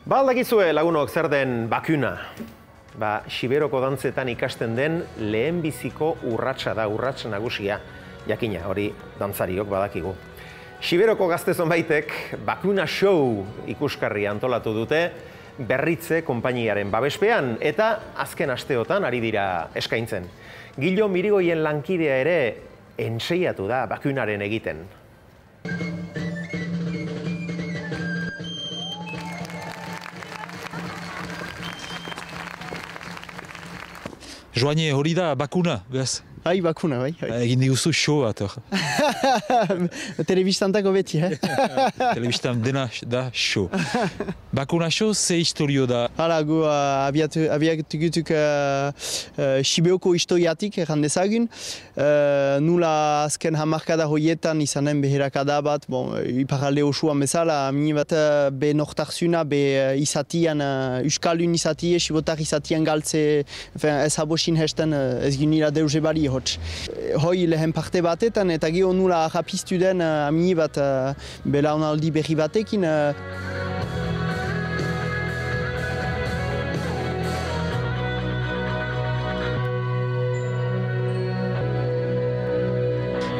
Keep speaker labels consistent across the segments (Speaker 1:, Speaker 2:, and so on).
Speaker 1: Ba aldakizue lagunok zer den bakuna. Xiberoko dantzetan ikasten den lehenbiziko urratsa da, urrats nagusia. Jakina, hori dantzariok badakigu. Xiberoko gazte zonbaitek bakuna show ikuskarri antolatu dute Berritze konpainiaren babespean eta azken asteotan ari dira eskaintzen. Gilo Mirigoien lankidea ere entseiatu da bakunaren egiten.
Speaker 2: Joanie, hori da bakuna, behaz?
Speaker 3: Bai, bakuna, bai.
Speaker 2: Egin diguzu show bat, hor.
Speaker 3: Telebistantako beti,
Speaker 2: Telebistan dena da show. Bakuna show, ze historio da?
Speaker 3: Hala, gu abiatu gutuk Sibeoko historiatik erran dezagun. Nula azken hamarkada hoietan izanen beherakada bat, iparalde osoan bezala, mini bat be nortarzuna, be izatian, Euskalun izatie, Sibotar izatian galtze, ez habosin hesten ez ginila deuze bari hotz. Hoi lehen parte batetan, eta geho nula rapiztu den amini bat belaunaldi berri batekin.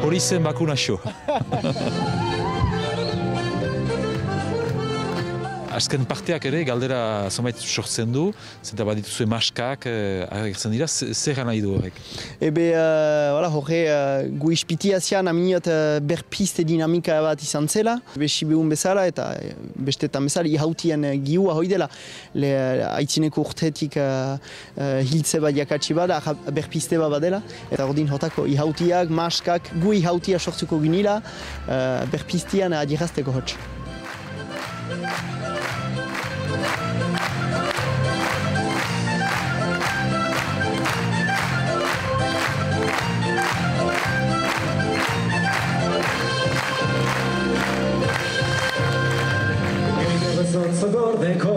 Speaker 2: Hori zen bakuna show. Azken parteak ere galdera zonbait sortzen du, zenta badituzue maskak agertzen dira, zer nahi du horrek?
Speaker 3: Horre gu ispiti azian aminiot berpiste dinamika bat izan zela. Sibeun bezala eta bestetan bezala ihautien giua hoi dela. Aitzineko urtetik hiltze bat jakatsi bada, berpiste bat badela. Eta ordin hotako ihautiak, maskak, gu ihautia sortzuko ginila, berpistian adierazteko hotz.
Speaker 4: Zortzo gordeko